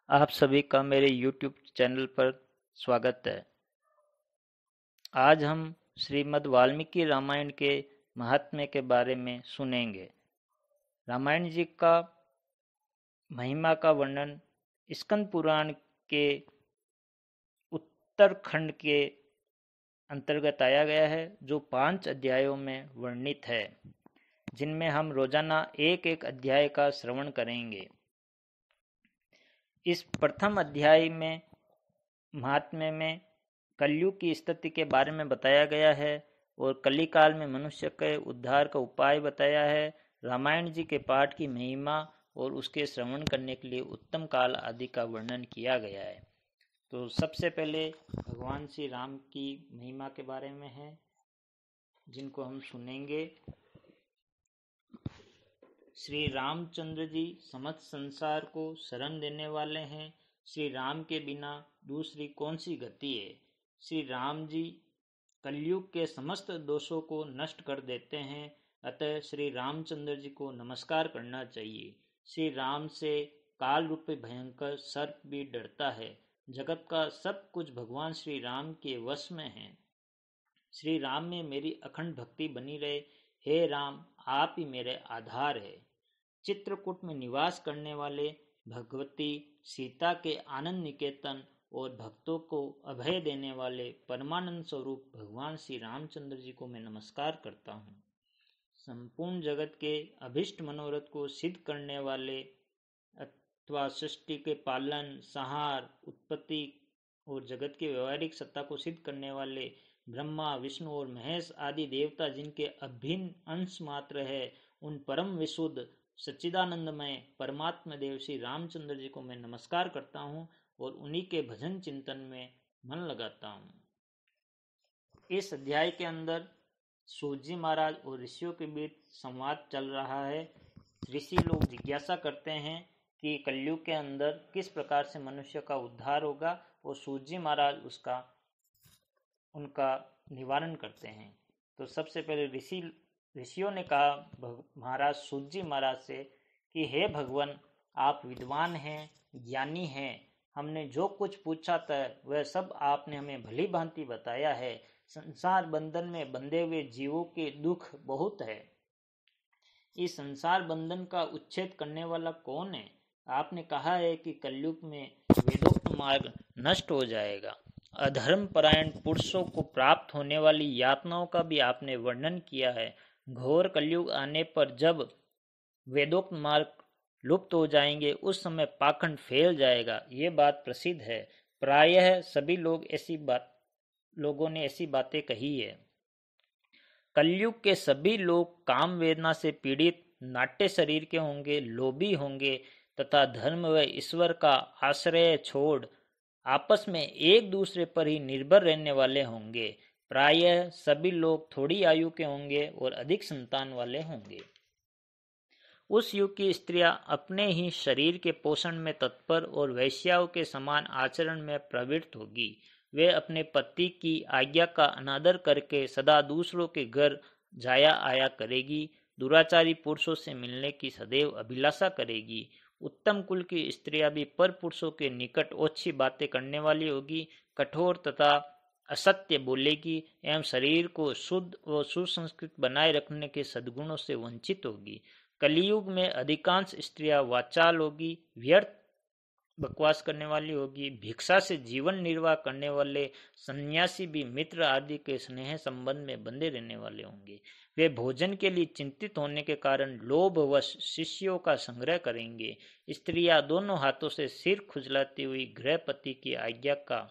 आप सभी का मेरे YouTube चैनल पर स्वागत है। आज हम श्रीमद् वाल्मीकि रामायण के महात्म्य के बारे में सुनेंगे। रामायण जी का महिमा का वर्णन स्कंद पुराण के उत्तरखंड के अंतर्गत आया गया है, जो 5 अध्यायों में वर्णित है, जिनमें हम रोजाना एक एक अध्याय का श्रवण करेंगे। इस प्रथम अध्याय में महात्म्य में कलयुग की स्थिति के बारे में बताया गया है और कलिकाल में मनुष्य के उद्धार का उपाय बताया है। रामायण जी के पाठ की महिमा और उसके श्रवण करने के लिए उत्तम काल आदि का वर्णन किया गया है। तो सबसे पहले भगवान श्री राम की महिमा के बारे में है, जिनको हम सुनेंगे। श्री रामचंद्र जी समस्त संसार को शरण देने वाले हैं। श्री राम के बिना दूसरी कौन सी गति है। श्री राम जी कलयुग के समस्त दोषों को नष्ट कर देते हैं, अतः श्री रामचंद्र जी को नमस्कार करना चाहिए। श्री राम से काल रूपी भयंकर सर्प भी डरता है। जगत का सब कुछ भगवान श्री राम के वश में है। श्री राम में मेरी अखंड भक्ति बनी रहे। हे राम, आप ही मेरे आधार है। चित्रकूट में निवास करने वाले भगवती सीता के आनंद निकेतन और भक्तों को अभय देने वाले परमानंद स्वरूप भगवान श्री रामचंद्र जी को मैं नमस्कार करता हूँ। संपूर्ण जगत के अभिष्ट मनोरथ को सिद्ध करने वाले अथवा सृष्टि के पालन, संहार, उत्पत्ति और जगत की व्यवहारिक सत्ता को सिद्ध करने वाले ब्रह्मा, विष्णु और महेश आदि देवता जिनके अभिन्न अंश मात्र है, उन परम विशुद्ध सच्चिदानंदमय परमात्मा देव श्री रामचंद्र जी को मैं नमस्कार करता हूँ और उन्हीं के भजन चिंतन में मन लगाता हूँ। इस अध्याय के अंदर सूत जी महाराज और ऋषियों के बीच संवाद चल रहा है। ऋषि लोग जिज्ञासा करते हैं कि कलयुग के अंदर किस प्रकार से मनुष्य का उद्धार होगा और सूत जी महाराज उनका निवारण करते हैं। तो सबसे पहले ऋषियों ने कहा महाराज सूत जी महाराज से कि हे भगवान, आप विद्वान हैं, ज्ञानी हैं। हमने जो कुछ पूछा था वह सब आपने हमें भली भांति बताया है। संसार बंधन में बंधे हुए जीवों के दुख बहुत है। इस संसार बंधन का उच्छेद करने वाला कौन है। आपने कहा है कि कलयुग में वेदोक्त मार्ग नष्ट हो जाएगा। अधर्म परायण पुरुषों को प्राप्त होने वाली यातनाओं का भी आपने वर्णन किया है। घोर कलयुग आने पर जब वेदोक्त मार्ग लुप्त हो जाएंगे, उस समय पाखंड फैल जाएगा। ये बात प्रसिद्ध है। प्रायः सभी लोगों ने ऐसी बातें कही है। कलयुग के सभी लोग काम वेदना से पीड़ित नाट्य शरीर के होंगे, लोभी होंगे तथा धर्म व ईश्वर का आश्रय छोड़ आपस में एक दूसरे पर ही निर्भर रहने वाले होंगे। प्रायः सभी लोग थोड़ी आयु के होंगे और अधिक संतान वाले होंगे। उस युग की स्त्रियां अपने ही शरीर के पोषण में तत्पर और वैश्याओं के समान आचरण में प्रवृत्त होगी। वे अपने पति की आज्ञा का अनादर करके सदा दूसरों के घर जाया आया करेगी। दुराचारी पुरुषों से मिलने की सदैव अभिलाषा करेगी। उत्तम कुल की स्त्रियां भी पर पुरुषों के निकट ओछी बातें करने वाली होगी, कठोर तथा असत्य बोलेगी एवं शरीर को शुद्ध व सुसंस्कृत बनाए रखने के सद्गुणों से वंचित होगी। कलियुग में अधिकांश स्त्रियां वाचाल होगी, व्यर्थ बकवास करने वाली होगी। भिक्षा से जीवन निर्वाह करने वाले सन्यासी भी मित्र आदि के स्नेह संबंध में बंधे रहने वाले होंगे। वे भोजन के लिए चिंतित होने के कारण लोभवश शिष्यों का संग्रह करेंगे। स्त्रियां दोनों हाथों से सिर खुजलाती हुई गृहपति की आज्ञा का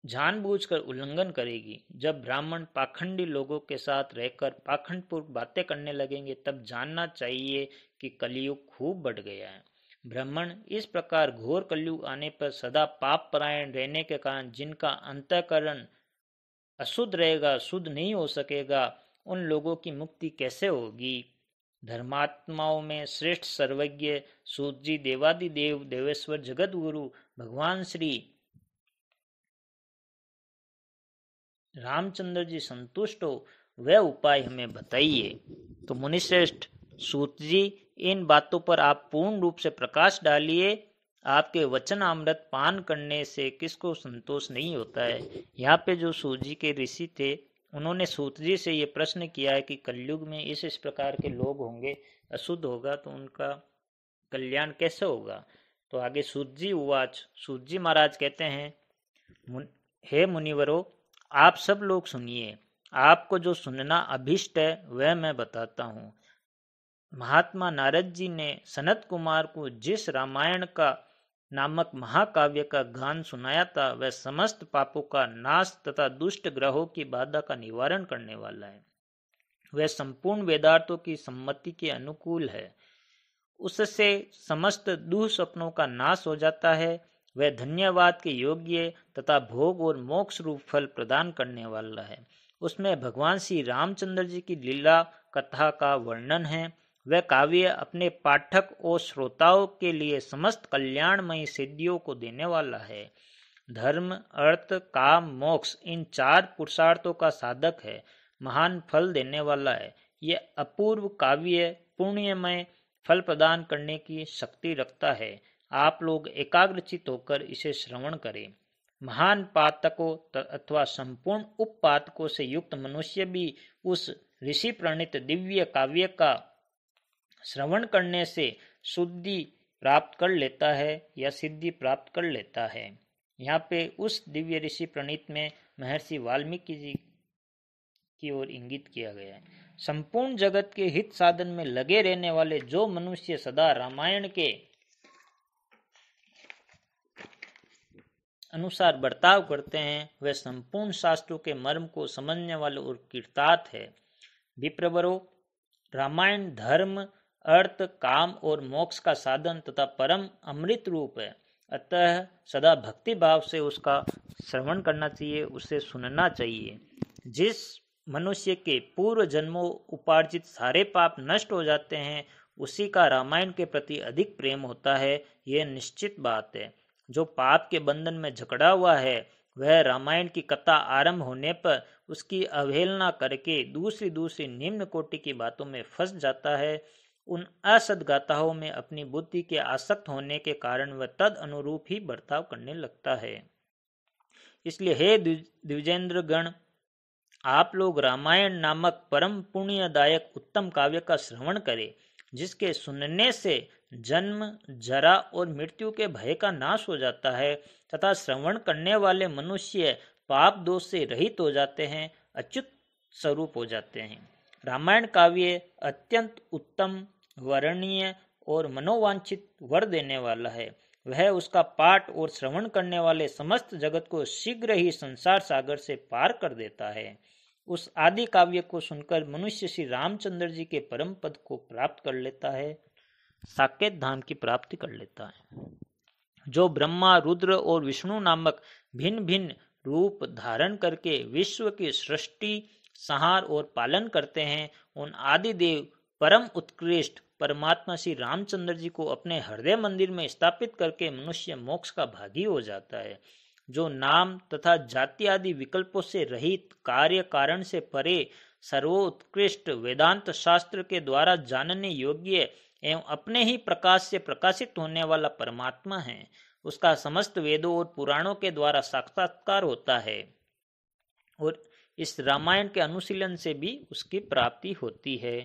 जानबूझकर उल्लंघन करेगी। जब ब्राह्मण पाखंडी लोगों के साथ रहकर पाखंडपूर्वक बातें करने लगेंगे, तब जानना चाहिए कि कलयुग खूब बढ़ गया है। ब्राह्मण इस प्रकार घोर कलयुग आने पर सदा पाप परायण रहने के कारण जिनका अंतःकरण अशुद्ध रहेगा, शुद्ध नहीं हो सकेगा, उन लोगों की मुक्ति कैसे होगी। धर्मात्माओं में श्रेष्ठ सर्वज्ञ सूत जी देवादिदेव देवेश्वर जगत गुरु भगवान श्री रामचंद्र जी संतुष्ट हो वह उपाय हमें बताइए। तो मुनिश्रेष्ठ सूत जी, इन बातों पर आप पूर्ण रूप से प्रकाश डालिए आपके वचनामृत पान करने से किसको संतोष नहीं होता है। यहाँ पे जो सूत जी के ऋषि थे, उन्होंने सूत जी से ये प्रश्न किया है कि कलयुग में इस प्रकार के लोग होंगे, अशुद्ध होगा तो उनका कल्याण कैसे होगा। तो आगे सूत जी उवाच, सूत जी महाराज कहते हैं, हे मुनिवरों, आप सब लोग सुनिए, आपको जो सुनना अभिष्ट है वह मैं बताता हूँ। महात्मा नारद जी ने सनत कुमार को जिस रामायण का नामक महाकाव्य का गान सुनाया था, वह समस्त पापों का नाश तथा दुष्ट ग्रहों की बाधा का निवारण करने वाला है। वह संपूर्ण वेदार्थों की सम्मति के अनुकूल है। उससे समस्त दुःस्वप्नों का नाश हो जाता है। वह धन्यवाद के योग्य तथा भोग और मोक्ष रूप फल प्रदान करने वाला है। उसमें भगवान श्री रामचंद्र जी की लीला कथा का वर्णन है। वह काव्य अपने पाठक और श्रोताओं के लिए समस्त कल्याणमयी सिद्धियों को देने वाला है। धर्म, अर्थ, काम, मोक्ष इन 4 पुरुषार्थों का साधक है, महान फल देने वाला है। यह अपूर्व काव्य पुण्यमय फल प्रदान करने की शक्ति रखता है। आप लोग एकाग्रचित होकर इसे श्रवण करें। महान पातकों अथवा संपूर्ण उपपातकों से युक्त मनुष्य भी उस ऋषि प्रणीत दिव्य काव्य का श्रवण करने से शुद्धि प्राप्त कर लेता है या सिद्धि प्राप्त कर लेता है। यहाँ पे उस दिव्य ऋषि प्रणीत में महर्षि वाल्मीकि जी की ओर इंगित किया गया है। संपूर्ण जगत के हित साधन में लगे रहने वाले जो मनुष्य सदा रामायण के अनुसार बर्ताव करते हैं, वह संपूर्ण शास्त्रों के मर्म को समझने वाले और कृतार्थ है। विप्रवरो, रामायण धर्म, अर्थ, काम और मोक्ष का साधन तथा परम अमृत रूप है। अतः सदा भक्ति भाव से उसका श्रवण करना चाहिए, उसे सुनना चाहिए। जिस मनुष्य के पूर्व जन्मों उपार्जित सारे पाप नष्ट हो जाते हैं, उसी का रामायण के प्रति अधिक प्रेम होता है, यह निश्चित बात है। जो पाप के बंधन में जकड़ा हुआ है, वह रामायण की कथा आरंभ होने पर उसकी अवहेलना करके दूसरी निम्न कोटि की बातों में फंस जाता है। उन असद गाथाओं में अपनी बुद्धि के आसक्त होने के कारण वह तद अनुरूप ही बर्ताव करने लगता है। इसलिए हे द्विजेंद्र गण, आप लोग रामायण नामक परम पुण्यदायक उत्तम काव्य का श्रवण करें, जिसके सुनने से जन्म, जरा और मृत्यु के भय का नाश हो जाता है तथा श्रवण करने वाले मनुष्य पाप दोष से रहित हो जाते हैं, अच्युत स्वरूप हो जाते हैं। रामायण काव्य अत्यंत उत्तम, वर्णनीय और मनोवांछित वर देने वाला है। वह उसका पाठ और श्रवण करने वाले समस्त जगत को शीघ्र ही संसार सागर से पार कर देता है। उस आदि काव्य को सुनकर मनुष्य श्री रामचंद्र जी के परम पद को प्राप्त कर लेता है, साकेत धाम की प्राप्ति कर लेता है। जो ब्रह्मा, रुद्र और विष्णु नामक भिन्न भिन्न रूप धारण करके विश्व की सृष्टि, संहार और पालन करते हैं, उन आदि देव परम उत्कृष्ट परमात्मा श्री रामचंद्र जी को अपने हृदय मंदिर में स्थापित करके मनुष्य मोक्ष का भागी हो जाता है। जो नाम तथा जाति आदि विकल्पों से रहित, कार्य कारण से परे, सर्वोत्कृष्ट वेदांत शास्त्र के द्वारा जानने योग्य एवं अपने ही प्रकाश से प्रकाशित होने वाला परमात्मा है, उसका समस्त वेदों और पुराणों के द्वारा साक्षात्कार होता है और इस रामायण के अनुशीलन से भी उसकी प्राप्ति होती है।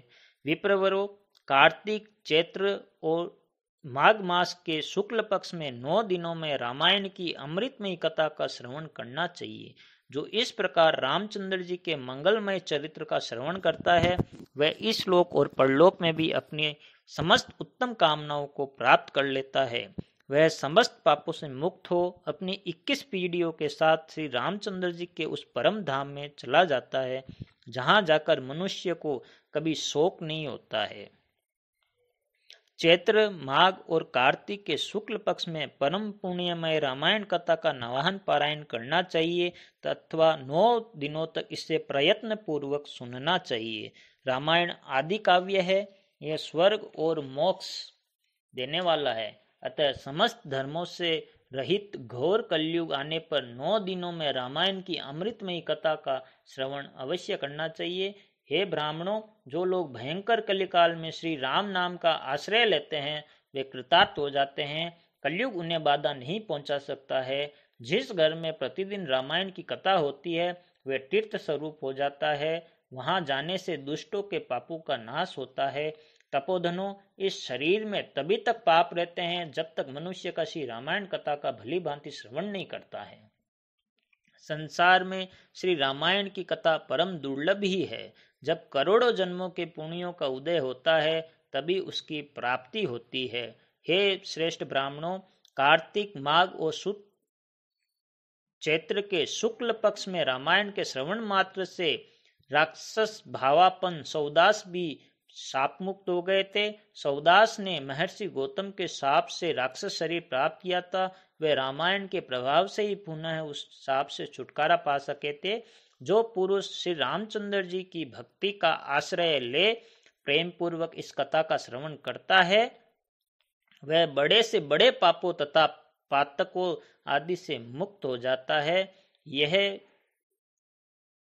विप्रवरों, कार्तिक, चैत्र और माघ मास के शुक्ल पक्ष में 9 दिनों में रामायण की अमृतमयी कथा का श्रवण करना चाहिए। जो इस प्रकार रामचंद्र जी के मंगलमय चरित्र का श्रवण करता है, वह इस लोक और परलोक में भी अपनी समस्त उत्तम कामनाओं को प्राप्त कर लेता है। वह समस्त पापों से मुक्त हो अपनी 21 पीढ़ियों के साथ श्री रामचंद्र जी के उस परम धाम में चला जाता है, जहां जाकर मनुष्य को कभी शोक नहीं होता है। चैत्र, माघ और कार्तिक के शुक्ल पक्ष में परम पुण्यमय रामायण कथा का नवाहन पारायण करना चाहिए अथवा 9 दिनों तक इसे प्रयत्न पूर्वक सुनना चाहिए। रामायण आदि काव्य है, यह स्वर्ग और मोक्ष देने वाला है। अतः समस्त धर्मों से रहित घोर कलयुग आने पर 9 दिनों में रामायण की अमृतमयी कथा का श्रवण अवश्य करना चाहिए। हे ब्राह्मणों, जो लोग भयंकर कलिकाल में श्री राम नाम का आश्रय लेते हैं, वे कृतार्थ हो जाते हैं कलयुग उन्हें बाधा नहीं पहुंचा सकता है। जिस घर में प्रतिदिन रामायण की कथा होती है वह तीर्थ स्वरूप हो जाता है। वहां जाने से दुष्टों के पापों का नाश होता है। तपोधनों, इस शरीर में तभी तक पाप रहते हैं जब तक मनुष्य का श्री रामायण कथा का भली भांति श्रवण नहीं करता है। संसार में श्री रामायण की कथा परम दुर्लभ ही है। जब करोड़ों जन्मों के पुण्यों का उदय होता है तभी उसकी प्राप्ति होती है। हे श्रेष्ठ ब्राह्मणों, कार्तिक माघ और शुद्ध चैत्र के शुक्ल पक्ष में रामायण के श्रवण मात्र से राक्षस भावापन सौदास भी शाप मुक्त हो गए थे। सौदास ने महर्षि गौतम के शाप से राक्षस शरीर प्राप्त किया था। वे रामायण के प्रभाव से ही पुनः उस शाप से छुटकारा पा सके थे। जो पुरुष श्री रामचंद्र जी की भक्ति का आश्रय ले प्रेम पूर्वक इस कथा का श्रवण करता है वह बड़े से बड़े पापों तथा पातकों आदि से मुक्त हो जाता है। यह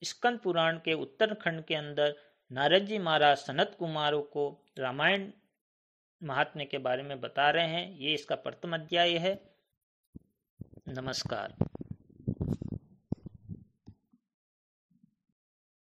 स्कंद पुराण के उत्तरखंड के अंदर नारद जी महाराज सनत कुमारों को रामायण महात्म्य के बारे में बता रहे हैं। ये इसका प्रथम अध्याय है। नमस्कार।